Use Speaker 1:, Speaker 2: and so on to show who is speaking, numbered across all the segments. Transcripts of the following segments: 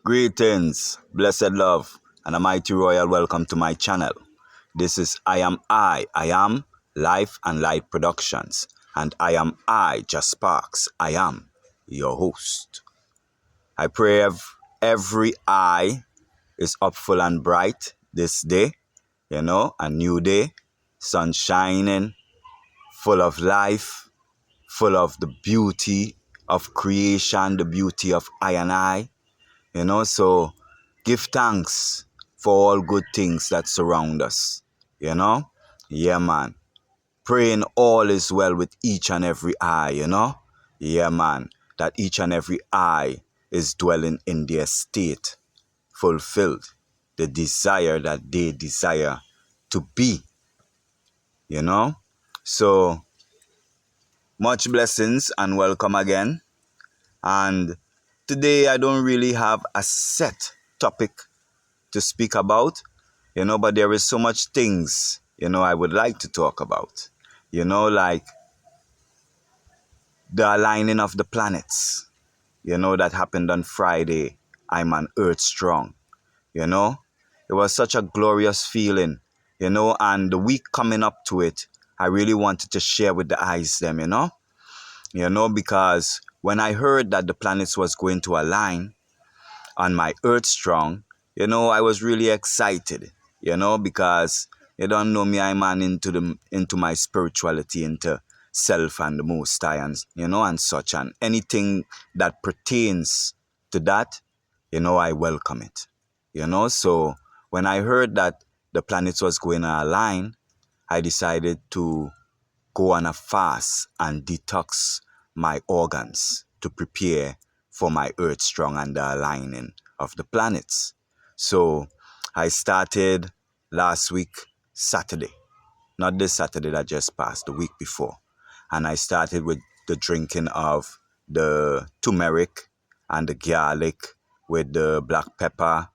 Speaker 1: Greetings, blessed love, and a mighty royal welcome to my channel. This is I am Life and Light Productions, and Just Sparks. I am your host. I pray every eye is up full and bright this day, a new day, sun shining, full of life, full of the beauty of creation, the beauty of I and I. So give thanks for all good things that surround us. Yeah, man. Praying all is well with each and every eye. Yeah, man. That each and every eye is dwelling in their state, fulfilled, the desire that they desire to be. So much blessings and welcome again. And today I don't really have a set topic to speak about, but there is so much things, I would like to talk about, like the aligning of the planets, that happened on Friday. I'm on Earth Strong, you know. It was such a glorious feeling, and the week coming up to it, I really wanted to share with the eyes them, because when I heard that the planets was going to align on my Earth Strong, I was really excited, because you don't know me, I'm man into my spirituality, into self and the Most High, and and such, and anything that pertains to that, I welcome it, So when I heard that the planets was going to align, I decided to go on a fast and detox my organs to prepare for my Earth Strong and the aligning of the planets. So I started last week, Saturday, not this Saturday that just passed, the week before. And I started with the drinking of the turmeric and the garlic with the black pepper,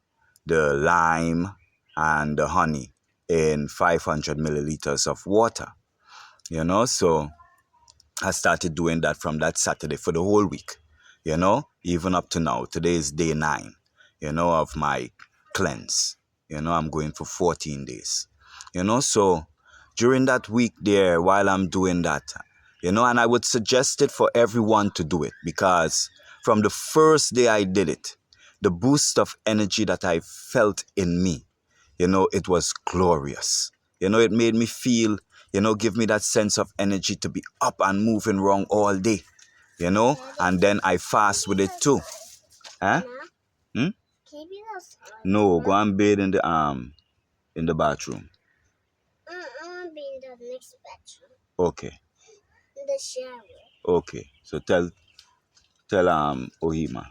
Speaker 1: the lime, and the honey in 500 milliliters of water. So I started doing that from that Saturday for the whole week, even up to now. Today is day 9, of my cleanse. I'm going for 14 days, so during that week there, while I'm doing that, and I would suggest it for everyone to do it, because from the first day I did it, the boost of energy that I felt in me, it was glorious. It made me feel, give me that sense of energy to be up and moving around all day, and then I fast with it too. Huh? Hmm? No, go and bathe in the bathroom. I want to be in the next bathroom. Okay. In the shower. Okay. So tell Ohima.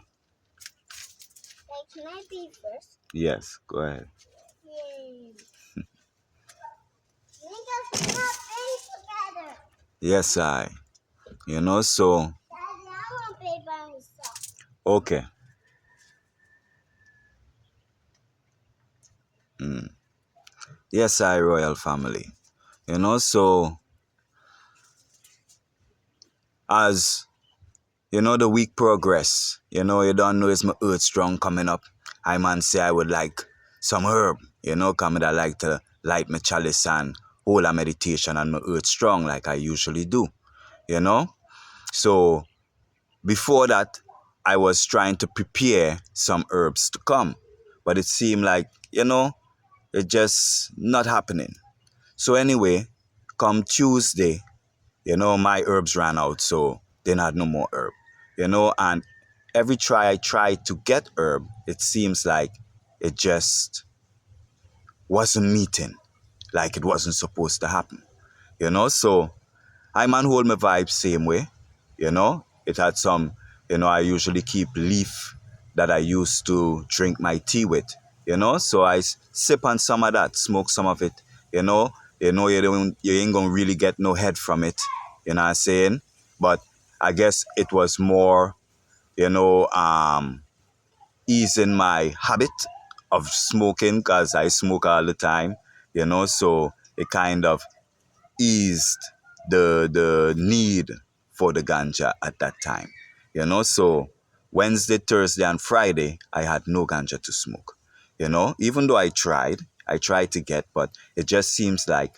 Speaker 1: Can I be first? Yes, go ahead. Yay. Yes, I. So. Okay. Yes, I, royal family. So as the week progress, you don't know it's my Earth Strong coming up. I man say I would like some herb, coming. I like to light my chalice and hold a meditation on my Earth Strong like I usually do, So before that, I was trying to prepare some herbs to come, but it seemed like, it just not happening. So anyway, come Tuesday, my herbs ran out, so they had no more herb, and every try I tried to get herb, it seems like it just wasn't meeting, like it wasn't supposed to happen, so I man hold my vibe same way, it had some, I usually keep leaf that I used to drink my tea with, so I sip on some of that, smoke some of it, you ain't gonna really get no head from it, you know what I'm saying? But I guess it was more, easing my habit of smoking, because I smoke all the time, so it kind of eased the need for the ganja at that time, so Wednesday, Thursday, and Friday, I had no ganja to smoke. Even though I tried to get, but it just seems like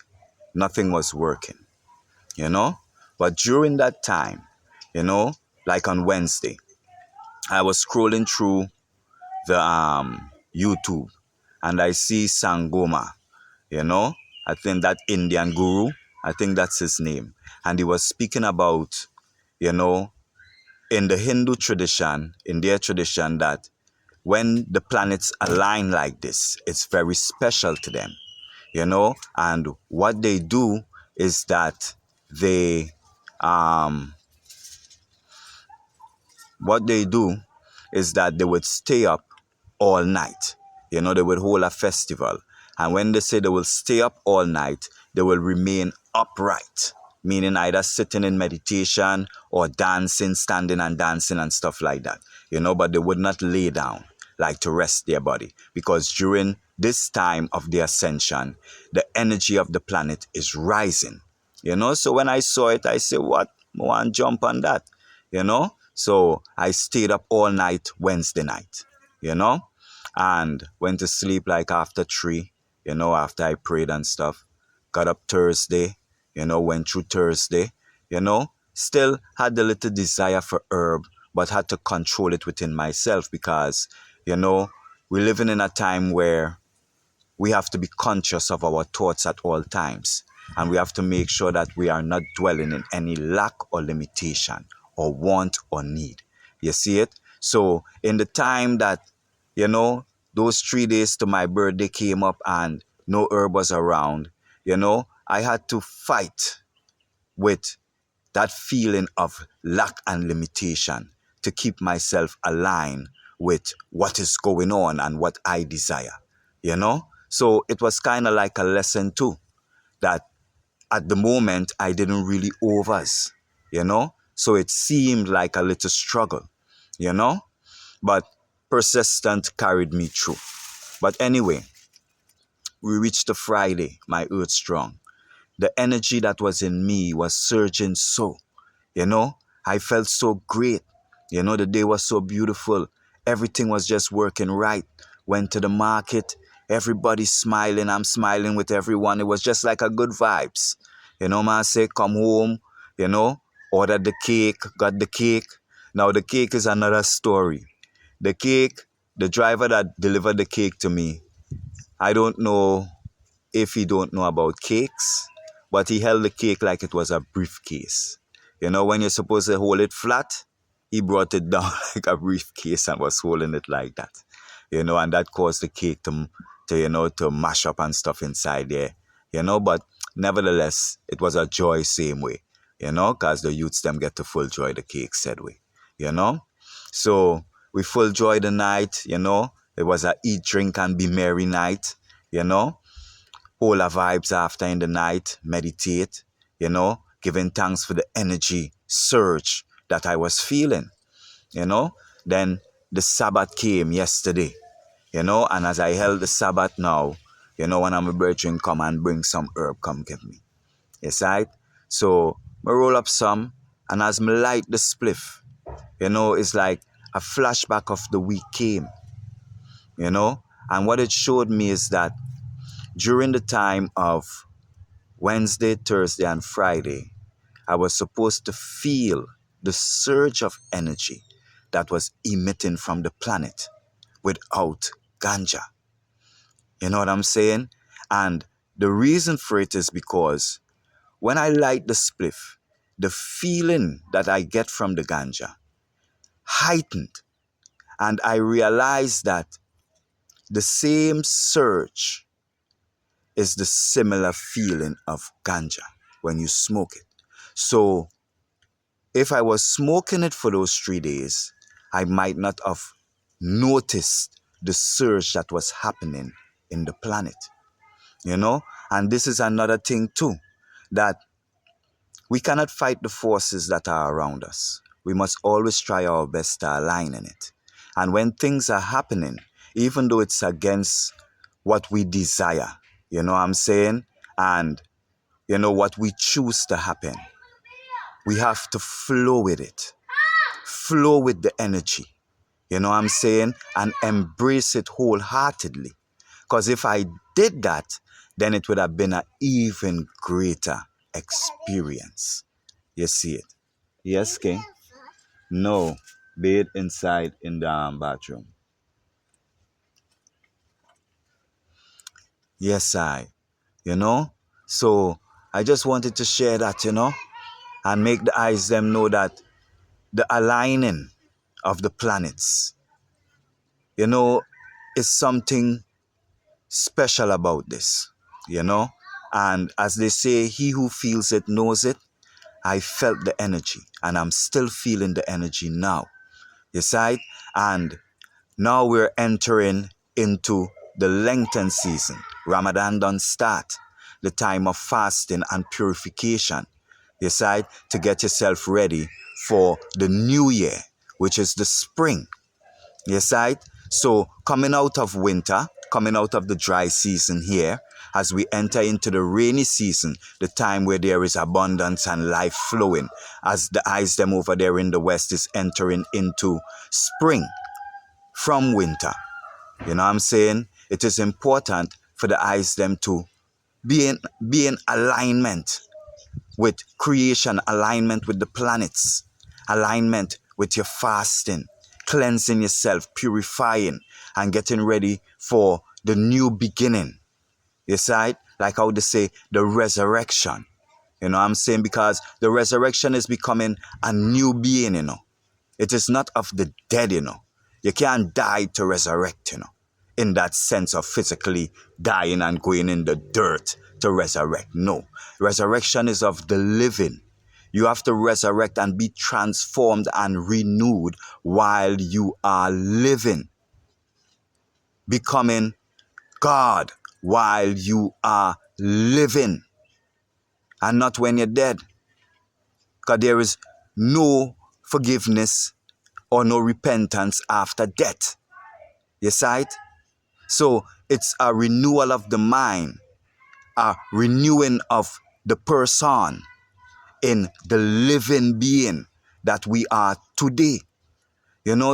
Speaker 1: nothing was working, you know. But during that time, you know, like on Wednesday, I was scrolling through the YouTube and I see Sangoma, you know, I think that Indian guru, I think that's his name. And he was speaking about, you know, in the Hindu tradition, in their tradition, that when the planets align like this, it's very special to them, and what they do is that they, um, what they do is that they would stay up all night. They would hold a festival. And when they say they will stay up all night, they will remain upright, meaning either sitting in meditation or dancing, standing and dancing and stuff like that. But they would not lay down like to rest their body, because during this time of the ascension, the energy of the planet is rising. So when I saw it, I said, what? I want to jump on that, So I stayed up all night Wednesday night, and went to sleep like after 3, after I prayed and stuff. Got up Thursday, went through Thursday, still had the little desire for herb, but had to control it within myself because, we're living in a time where we have to be conscious of our thoughts at all times. And we have to make sure that we are not dwelling in any lack or limitation or want or need. You see it? So in the time that, those 3 days to my birthday came up and no herb was around, I had to fight with that feeling of lack and limitation to keep myself aligned with what is going on and what I desire, So it was kind of like a lesson too, that at the moment I didn't really overs, So it seemed like a little struggle, but persistent carried me through. But anyway, we reached the Friday, my earth strong. The energy that was in me was surging so, you know, I felt so great. The day was so beautiful. Everything was just working right. Went to the market. Everybody's smiling. I'm smiling with everyone. It was just like a good vibes. Man, say, come home, ordered the cake, got the cake. Now, the cake is another story. The cake, the driver that delivered the cake to me, I don't know if he don't know about cakes, but he held the cake like it was a briefcase. When you're supposed to hold it flat, he brought it down like a briefcase and was holding it like that. And that caused the cake to mash up and stuff inside there. But nevertheless, it was a joy same way, because the youths them get to full joy the cake said way, So we full joy the night, It was a eat, drink and be merry night, Whole of vibes after in the night, meditate, giving thanks for the energy surge that I was feeling, Then the Sabbath came yesterday, and as I held the Sabbath now, one of my brethren come and bring some herb, come give me. Yes, right? So I roll up some, and as me light the spliff, it's like a flashback of the week came, and what it showed me is that during the time of Wednesday, Thursday, and Friday, I was supposed to feel the surge of energy that was emitting from the planet without ganja. You know what I'm saying? And the reason for it is because when I light the spliff, the feeling that I get from the ganja heightened. And I realized that the same surge is the similar feeling of ganja when you smoke it. So if I was smoking it for those 3 days, I might not have noticed the surge that was happening in the planet, And this is another thing too, that we cannot fight the forces that are around us. We must always try our best to align in it. And when things are happening, even though it's against what we desire, you know what I'm saying? And, what we choose to happen, we have to flow with it. Flow with the energy. You know what I'm saying? And embrace it wholeheartedly. Because if I did that, then it would have been an even greater experience. You see it? Yes, King? No. Bathe inside in the bathroom. Yes, I. You know? So I just wanted to share that, and make the eyes them know that the aligning of the planets, you know, is something special about this, you know. And as they say, he who feels it knows it. I felt the energy and I'm still feeling the energy now. You see? And now we're entering into the Lenten season. Ramadan done start. The time of fasting and purification. You see? To get yourself ready for the new year, which is the spring. Yes, right? So coming out of winter, coming out of the dry season here, as we enter into the rainy season, the time where there is abundance and life flowing, as the eyes them over there in the west is entering into spring from winter. You know what I'm saying? It is important for the eyes them to be in alignment with creation, alignment with the planets, alignment with your fasting, cleansing yourself, purifying, and getting ready for the new beginning. You see, like how they say, the resurrection. You know what I'm saying? Because the resurrection is becoming a new being, It is not of the dead, You can't die to resurrect, in that sense of physically dying and going in the dirt to resurrect. No. Resurrection is of the living. You have to resurrect and be transformed and renewed while you are living, becoming God while you are living, and not when you're dead. Because there is no forgiveness or no repentance after death. You see it? So it's a renewal of the mind, a renewing of the person in the living being that we are today.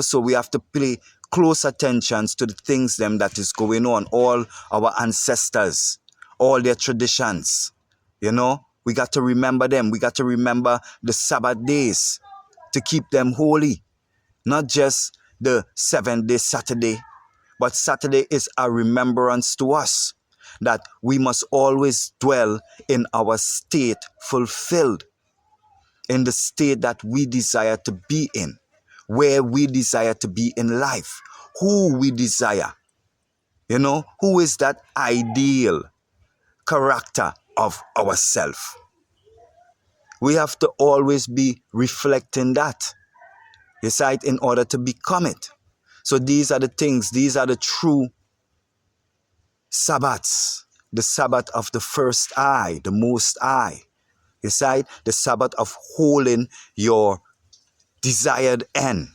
Speaker 1: So we have to pay close attention to the things them that is going on, all our ancestors, all their traditions. We got to remember them. We got to remember the Sabbath days to keep them holy, not just the 7-day Saturday, but Saturday is a remembrance to us that we must always dwell in our state fulfilled, in the state that we desire to be in, where we desire to be in life, who we desire. Who is that ideal character of ourself? We have to always be reflecting that, in order to become it. So these are the things, these are the true Sabbaths. The Sabbath of the first eye, the most eye. The Sabbath of holding your desired end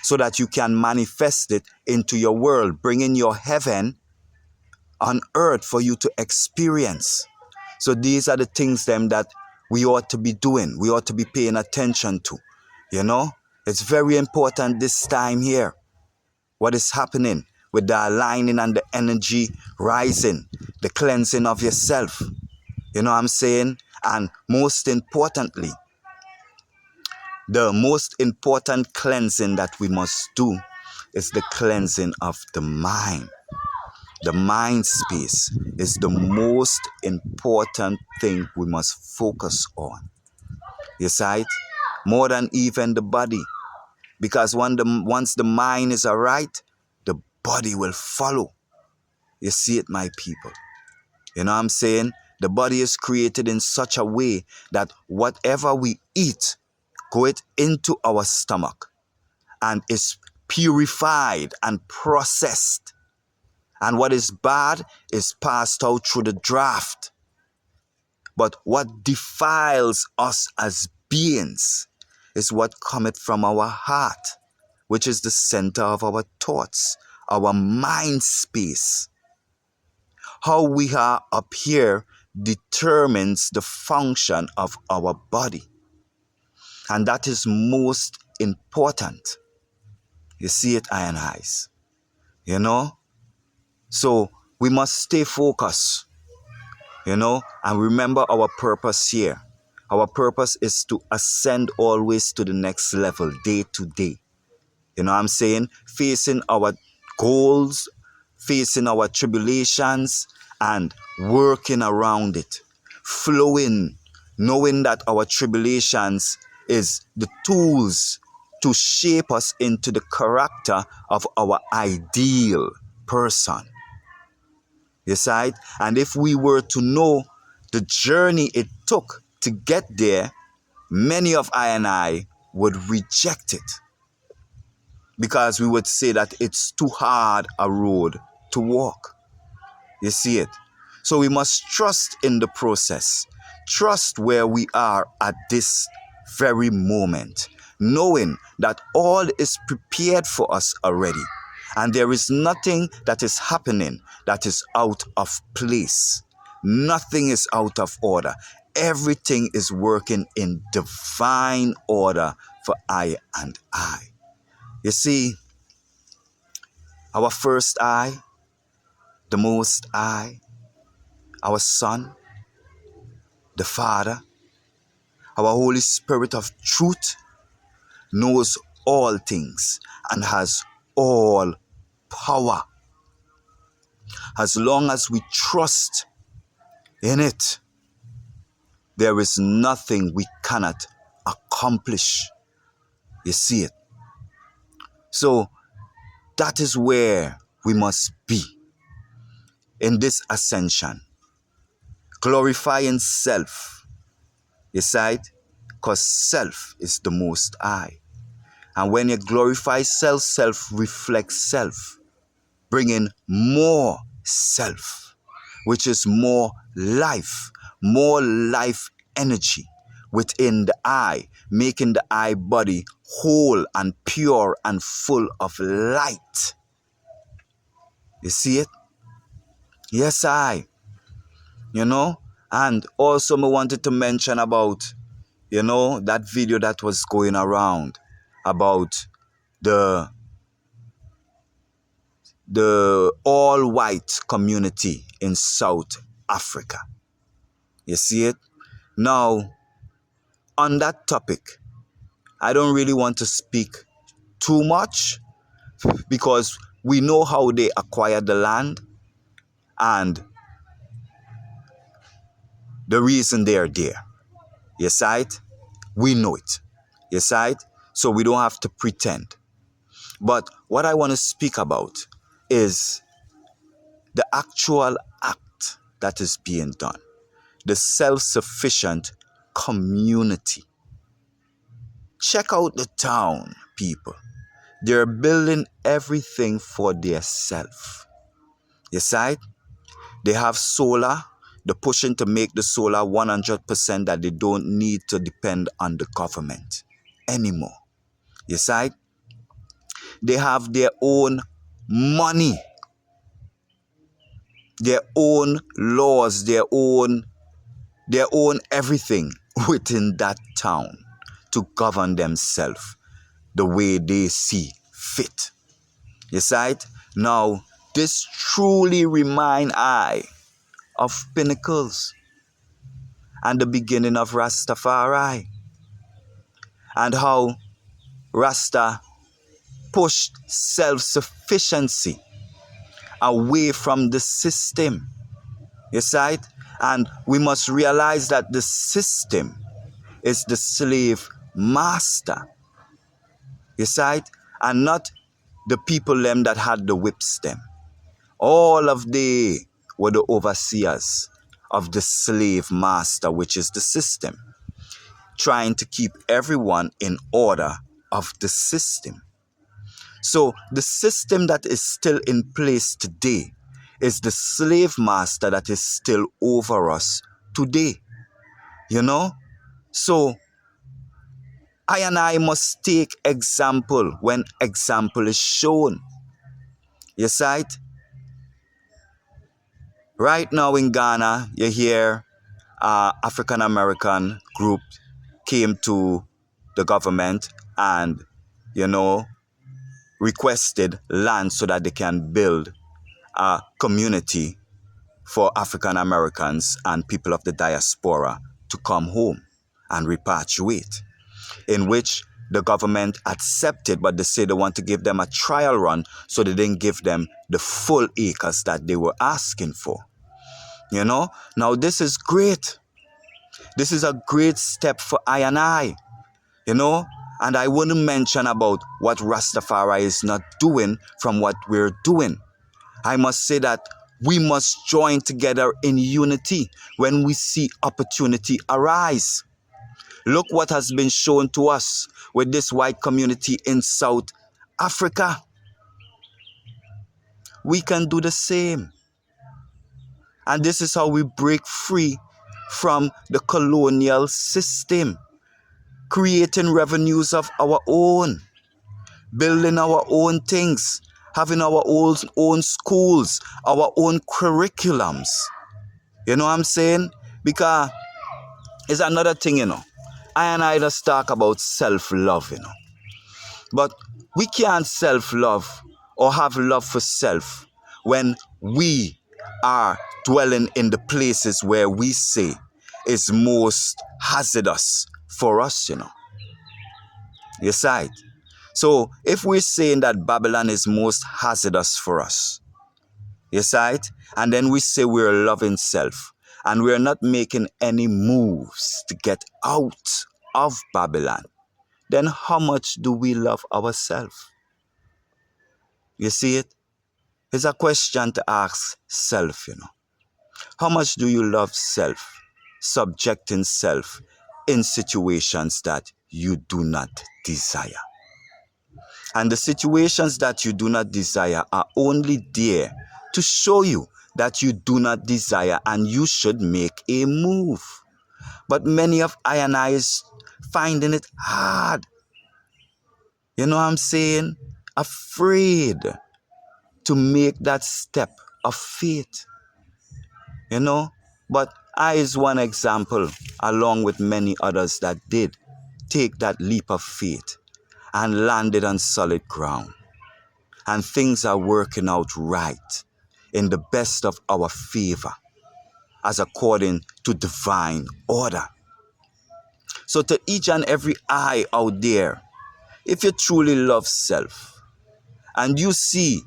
Speaker 1: so that you can manifest it into your world, bringing your heaven on earth for you to experience. So these are the things them that we ought to be doing. We ought to be paying attention to. It's very important this time here. What is happening with the aligning and the energy rising, the cleansing of yourself. You know what I'm saying? And most importantly, the most important cleansing that we must do is the cleansing of the mind. The mind space is the most important thing we must focus on. You see it? More than even the body. Because once the mind is alright, the body will follow. You see it, my people? You know what I'm saying? The body is created in such a way that whatever we eat goes into our stomach and is purified and processed. And what is bad is passed out through the draft. But what defiles us as beings is what cometh from our heart, which is the center of our thoughts, our mind space. How we are up here determines the function of our body. And that is most important. You see it, iron eyes. You know? So we must stay focused, and remember our purpose here. Our purpose is to ascend always to the next level, day to day. You know what I'm saying? Facing our goals, facing our tribulations, and working around it. Flowing, knowing that our tribulations is the tools to shape us into the character of our ideal person. You see? And if we were to know the journey it took to get there, many of I would reject it, because we would say that it's too hard a road to walk. You see it? So we must trust in the process. Trust where we are at this very moment, knowing that all is prepared for us already. And there is nothing that is happening that is out of place. Nothing is out of order. Everything is working in divine order for I and I. You see, our first I, the Most I, our Son, the Father, our Holy Spirit of truth, knows all things and has all power. As long as we trust in it, there is nothing we cannot accomplish. You see it? So that is where we must be in this ascension. Glorifying self. You see it? Because self is the Most I. And when you glorify self, self reflects self, bringing more self, which is more life energy within the I, making the I body whole and pure and full of light. You see it? Yes, and also I wanted to mention about, that video that was going around about the all-white community in South Africa. You see it? Now, on that topic, I don't really want to speak too much, because we know how they acquired the land and the reason they are there. You see it? We know it. You see it? So we don't have to pretend. But what I want to speak about is the actual act that is being done. The self-sufficient community. Check out the town, people. They're building everything for their self. You see it? They have solar. They're pushing to make the solar 100% that they don't need to depend on the government anymore. You see it? They have their own money, their own laws, their own everything within that town to govern themselves the way they see fit. You see it? Now, this truly remind I of Pinnacles and the beginning of Rastafari, and how Rasta pushed self-sufficiency away from the system. You see it? And we must realize that the system is the slave master. You see it? And not the people them that had the whips them. All of they were the overseers of the slave master, which is the system, trying to keep everyone in order of the system. So the system that is still in place today is the slave master that is still over us today. So I and I must take example when example is shown. You see it? Right now in Ghana, you hear African American group came to the government and, requested land so that they can build a community for African Americans and people of the diaspora to come home and repatriate, in which the government accepted, but they say they want to give them a trial run, so they didn't give them the full acres that they were asking for. Now this is great. This is a great step for I and I, and I wouldn't mention about what Rastafari is not doing from what we're doing. I must say that we must join together in unity when we see opportunity arise. Look what has been shown to us with this white community in South Africa. We can do the same. And this is how we break free from the colonial system, creating revenues of our own, building our own things, having our own schools, our own curriculums. You know what I'm saying? Because it's another thing, I and I just talk about self-love, But we can't self-love or have love for self when we are dwelling in the places where we say is most hazardous for us, You see? So if we're saying that Babylon is most hazardous for us, you see it? And then we say we're loving self, and we're not making any moves to get out of Babylon, then how much do we love ourselves? You see it? It's a question to ask self, How much do you love self, subjecting self in situations that you do not desire? And the situations that you do not desire are only there to show you that you do not desire and you should make a move. But many of I and I is finding it hard. You know what I'm saying? Afraid to make that step of faith. But I is one example, along with many others that did take that leap of faith and landed on solid ground. And things are working out right in the best of our favor, as according to divine order. So to each and every I out there, if you truly love self and you see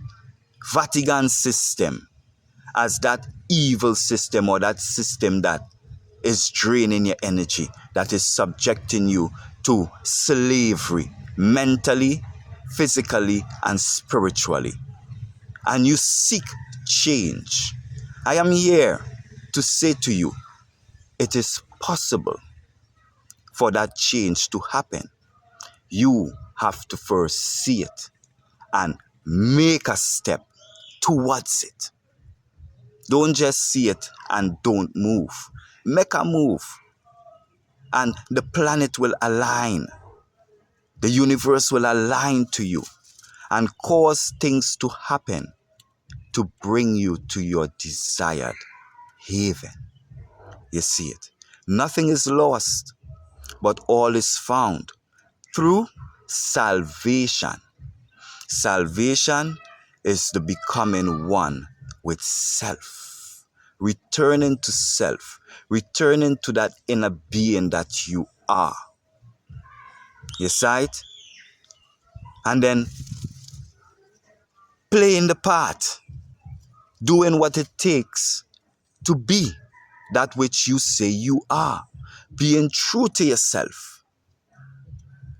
Speaker 1: Vatican system as that evil system, or that system that is draining your energy, that is subjecting you to slavery mentally, physically, and spiritually, and you seek change, I am here to say to you, it is possible for that change to happen. You have to first see it and make a step towards it. Don't just see it and don't move. Make a move, and the planet will align. The universe will align to you and cause things to happen to bring you to your desired haven. You see it. Nothing is lost, but all is found through salvation. Salvation is the becoming one with self, returning to self, returning to that inner being that you are. You see it? And then playing the part, doing what it takes to be that which you say you are, being true to yourself,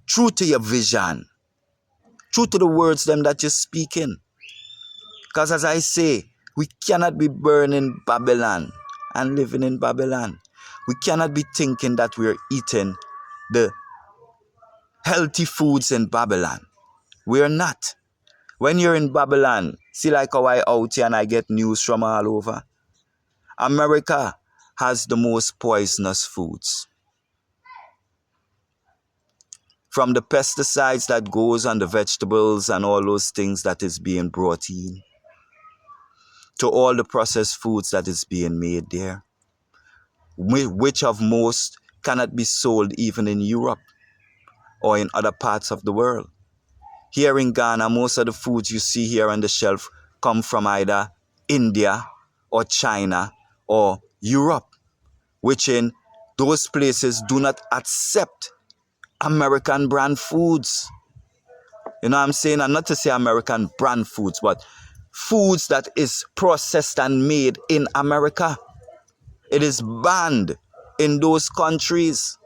Speaker 1: true to your vision, true to the words them that you're speaking. Because as I say, we cannot be burning Babylon and living in Babylon. We cannot be thinking that we're eating the healthy foods in Babylon. We're not. When you're in Babylon, see like how I out here and I get news from all over. America has the most poisonous foods. From the pesticides that goes on the vegetables and all those things that is being brought in, to all the processed foods that is being made there, which of most cannot be sold even in Europe or in other parts of the world. Here in Ghana, most of the foods you see here on the shelf come from either India or China or Europe, which in those places do not accept American brand foods. You know what I'm saying? And not to say American brand foods, but foods that is processed and made in America. It is banned in those countries.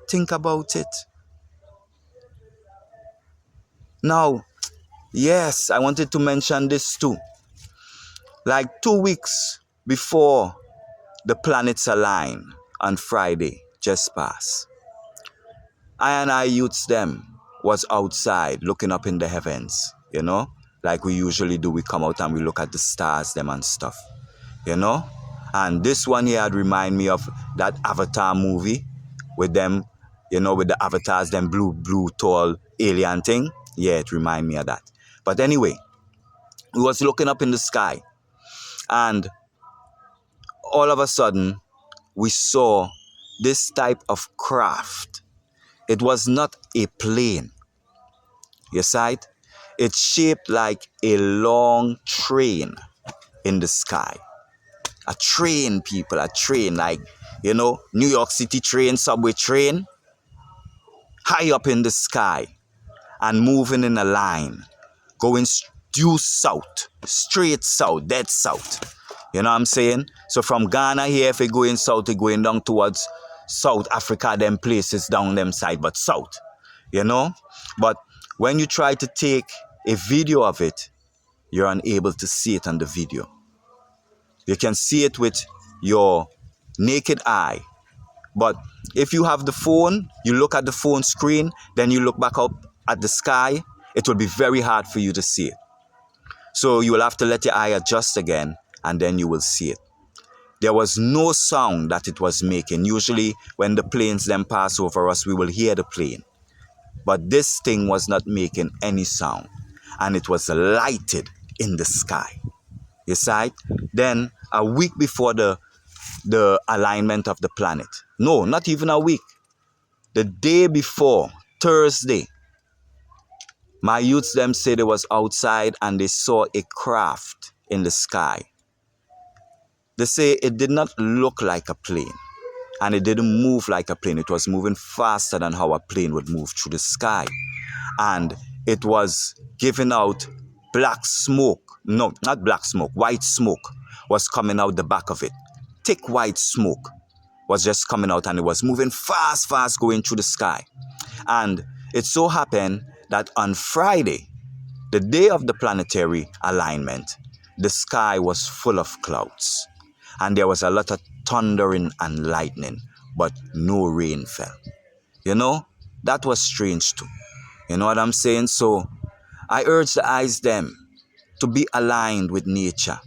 Speaker 1: Think about it. Now, yes, I wanted to mention this too. Like 2 weeks before the planets align on Friday just passed, I youths them was outside looking up in the heavens, you know, like we usually do. We come out and we look at the stars, them and stuff, you know. And this one here had remind me of that Avatar movie with them, you know, with the avatars, them blue, tall alien thing. Yeah, it remind me of that. But anyway, we was looking up in the sky, and all of a sudden, we saw this type of craft. It was not a plane. You see it? It's shaped like a long train in the sky. A train, people, a train, like, you know, New York City train, subway train, high up in the sky and moving in a line, going due south, straight south, dead south. You know what I'm saying? So from Ghana here, if you're going south, you're going down towards South Africa, them places down them side, but south, you know? But when you try to take a video of it, you're unable to see it on the video. You can see it with your naked eye. But if you have the phone, you look at the phone screen, then you look back up at the sky, it will be very hard for you to see it. So you will have to let your eye adjust again, and then you will see it. There was no sound that it was making. Usually when the planes then pass over us, we will hear the plane. But this thing was not making any sound, and it was lighted in the sky. You see it? Then a week before the alignment of the planet. No, not even a week. The day before, Thursday, my youths them say they was outside and they saw a craft in the sky. They say it did not look like a plane and it didn't move like a plane. It was moving faster than how a plane would move through the sky. And it was giving out black smoke. No, not black smoke. White smoke was coming out the back of it. Thick white smoke was just coming out and it was moving fast going through the sky. And it so happened that on Friday, the day of the planetary alignment, the sky was full of clouds. And there was a lot of thundering and lightning, but no rain fell. You know, that was strange too. You know what I'm saying? So I urge the eyes them to be aligned with nature.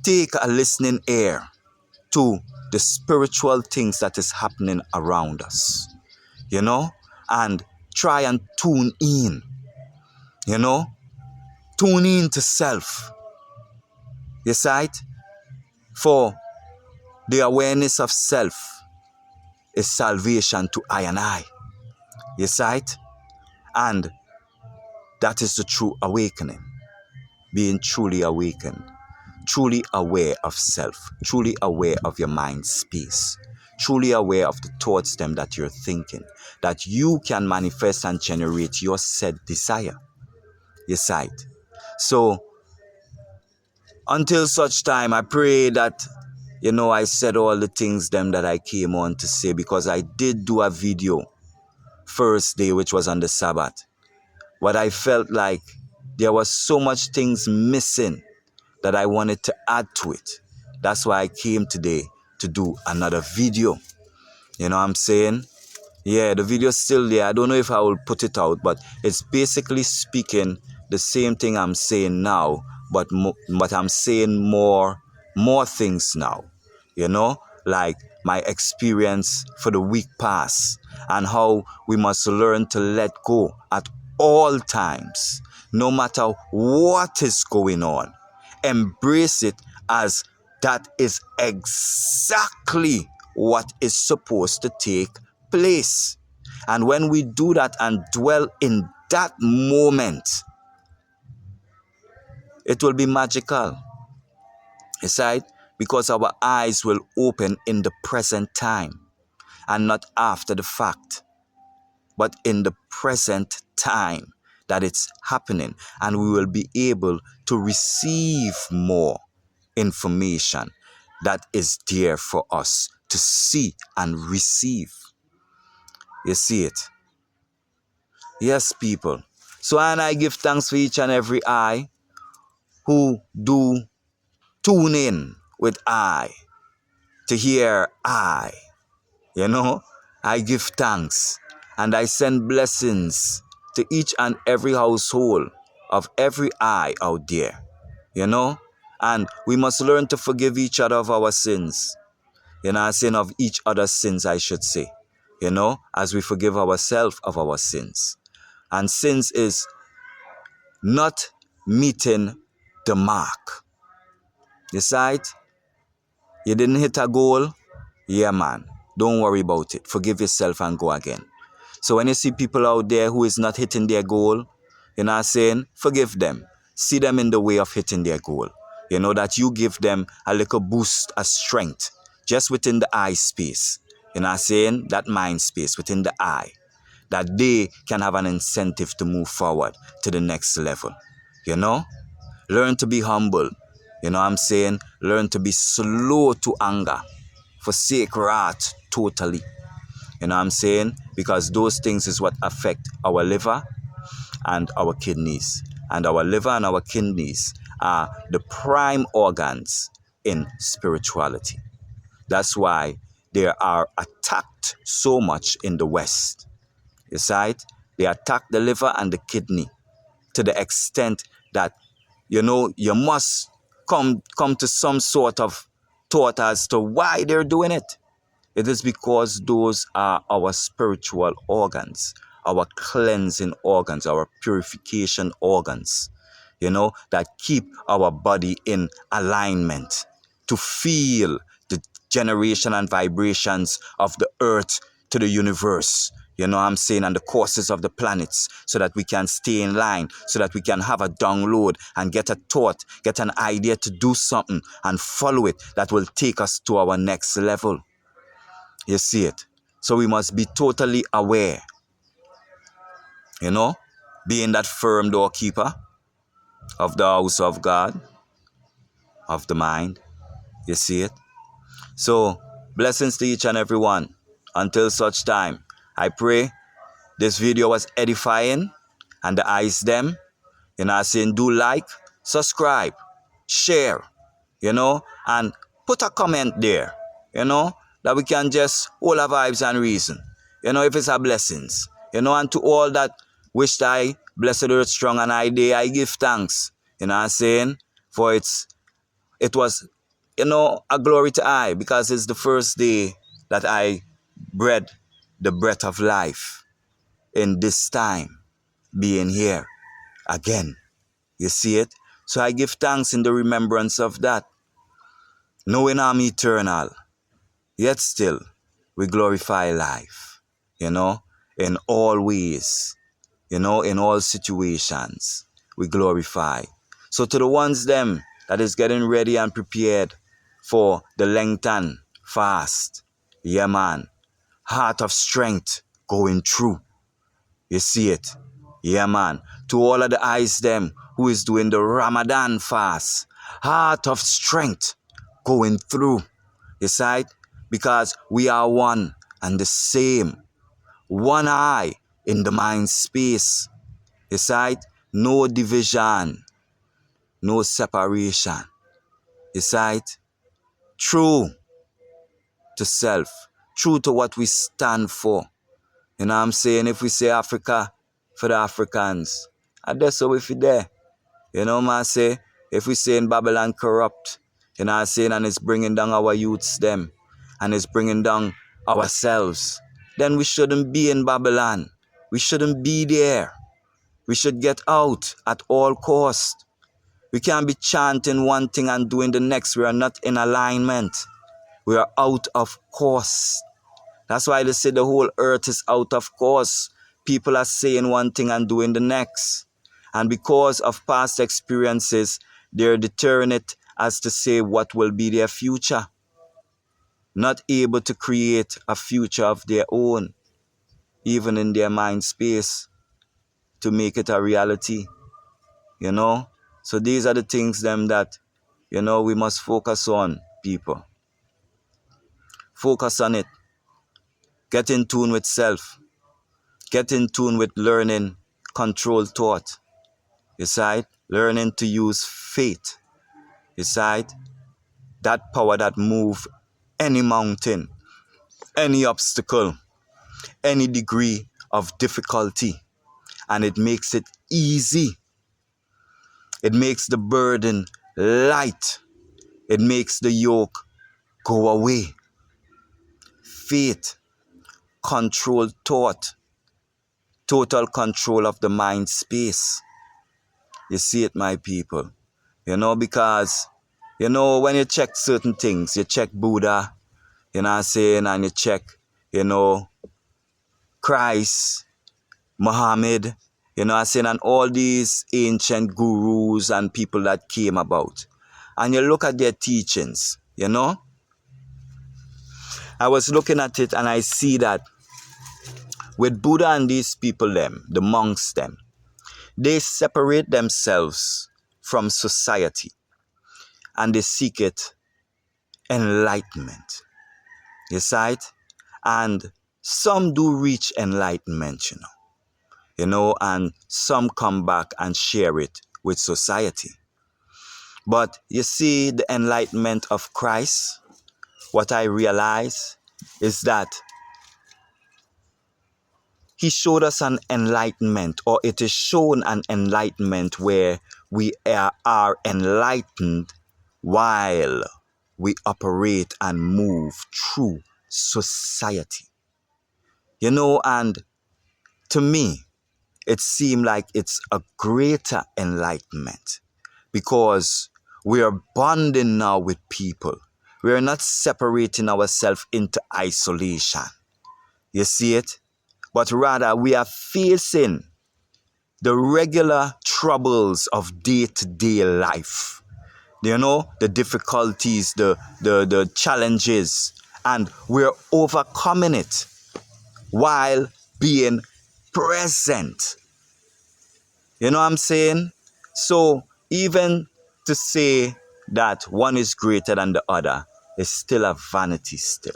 Speaker 1: Take a listening ear to the spiritual things that is happening around us, you know, and try and tune in, you know, tune in to self. You see it? For the awareness of self is salvation to I and I. You see it? And that is the true awakening, being truly awakened, truly aware of self, truly aware of your mind space, truly aware of the thoughts them that you're thinking, that you can manifest and generate your said desire. You see it? So until such time, I pray that, you know, I said all the things them that I came on to say, because I did do a video first day, which was on the Sabbath. But I felt like there was so much things missing that I wanted to add to it. That's why I came today to do another video. You know what I'm saying? Yeah, the video's still there. I don't know if I will put it out, but it's basically speaking the same thing I'm saying now, but I'm saying more things now. You know, like my experience for the week past and how we must learn to let go at all times, no matter what is going on. Embrace it as that is exactly what is supposed to take place. And when we do that and dwell in that moment, it will be magical. Right? Because our eyes will open in the present time and not after the fact, but in the present time that it's happening, and we will be able to receive more information that is there for us to see and receive. You see it? Yes, people. So, and I give thanks for each and every eye who do tune in with I to hear I. You know, I give thanks and I send blessings to each and every household of every eye out there. You know, and we must learn to forgive each other of our sins. You know, sin of each other's sins, I should say. You know, as we forgive ourselves of our sins. And sins is not meeting the mark. You see it? You didn't hit a goal? Yeah, man. Don't worry about it. Forgive yourself and go again. So when you see people out there who is not hitting their goal, you know what I'm saying? Forgive them. See them in the way of hitting their goal. You know that you give them a little boost of strength just within the eye space. You know what I'm saying? That mind space within the eye. That they can have an incentive to move forward to the next level. You know? Learn to be humble. You know what I'm saying? Learn to be slow to anger. Forsake wrath totally. You know what I'm saying? Because those things is what affect our liver and our kidneys. And our liver and our kidneys are the prime organs in spirituality. That's why they are attacked so much in the West. You see it? They attack the liver and the kidney to the extent that, you know, you must come to some sort of thought as to why they're doing it. It is because those are our spiritual organs, our cleansing organs, our purification organs, you know, that keep our body in alignment to feel the generation and vibrations of the earth to the universe. You know what I'm saying? And the courses of the planets, so that we can stay in line, so that we can have a download and get a thought, get an idea to do something and follow it that will take us to our next level. You see it? So we must be totally aware, you know, being that firm doorkeeper of the house of God, of the mind. You see it? So, blessings to each and every one. Until such time, I pray this video was edifying and the eyes them. You know, I saying do like, subscribe, share, you know, and put a comment there, you know, that we can just all our vibes and reason, you know, if it's a blessings, you know, and to all that wished I blessed earth strong and I day, I give thanks, you know what I'm saying, for it was, you know, a glory to I, because it's the first day that I breathed the breath of life in this time being here again. You see it? So I give thanks in the remembrance of that, knowing I'm eternal, yet still we glorify life, you know, in all ways, you know, in all situations, we glorify. So to the ones them that is getting ready and prepared for the lengthen fast, yeah man, heart of strength going through. You see it? Yeah, man. To all of the eyes them who is doing the Ramadan fast, heart of strength going through. You see it? Because we are one and the same. One eye in the mind space. You see it? No division. No separation. You see it? True to self. True to what we stand for. You know what I'm saying? If we say Africa for the Africans, and that's how we feel there. You know what I'm saying? If we say in Babylon corrupt, you know what I'm saying, and it's bringing down our youths them, and it's bringing down ourselves, then we shouldn't be in Babylon. We shouldn't be there. We should get out at all cost. We can't be chanting one thing and doing the next. We are not in alignment. We are out of course. That's why they say the whole earth is out of course. People are saying one thing and doing the next. And because of past experiences, they're determined as to say what will be their future. Not able to create a future of their own, even in their mind space, to make it a reality. You know? So these are the things them that, we must focus on, people. Focus on it. Get in tune with self. Get in tune with learning controlled thought. You see? Learning to use faith. You see? That power that move any mountain, any obstacle, any degree of difficulty. And it makes it easy. It makes the burden light. It makes the yoke go away. Faith, controlled thought, total control of the mind space. You see it, my people. Because, when you check certain things, you check Buddha, what I'm saying, and you check, Christ, Muhammad, what I'm saying, and all these ancient gurus and people that came about. And you look at their teachings, I was looking at it and I see that with Buddha and these people, the monks, they separate themselves from society and they seek it enlightenment. You see it? And some do reach enlightenment, and some come back and share it with society. But you see, the enlightenment of Christ, what I realize is that he showed us an enlightenment, or it is shown an enlightenment where we are enlightened while we operate and move through society. And to me, it seemed like it's a greater enlightenment because we are bonding now with people. We are not separating ourselves into isolation. You see it? But rather we are facing the regular troubles of day-to-day life. The difficulties, the challenges, and we're overcoming it while being present. You know what I'm saying? So even to say that one is greater than the other is still a vanity still.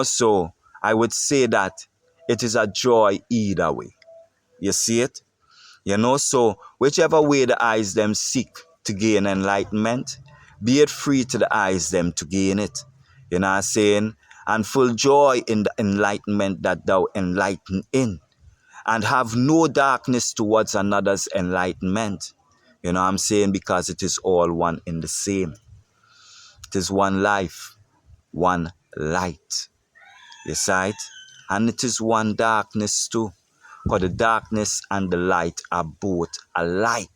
Speaker 1: So I would say that it is a joy either way. You see it? So whichever way the eyes them seek to gain enlightenment, be it free to the eyes them to gain it. You know what I'm saying? And full joy in the enlightenment that thou enlighten in. And have no darkness towards another's enlightenment. You know what I'm saying? Because it is all one in the same. It is one life, one light. You see it? And it is one darkness too. For the darkness and the light are both alike.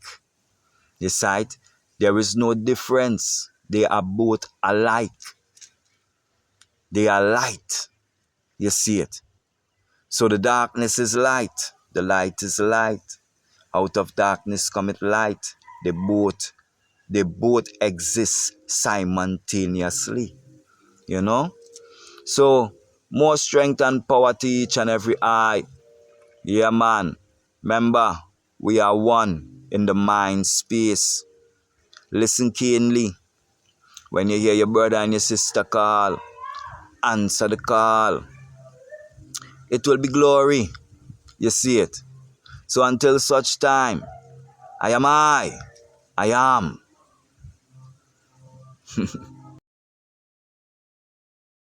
Speaker 1: You see it? There is no difference. They are both alike. They are light. You see it? So the darkness is light. The light is light. Out of darkness cometh light. They both exist simultaneously. So more strength and power to each and every eye. Yeah, man. Remember, we are one in the mind space. Listen keenly. When you hear your brother and your sister call, answer the call. It will be glory. You see it? So until such time, I am.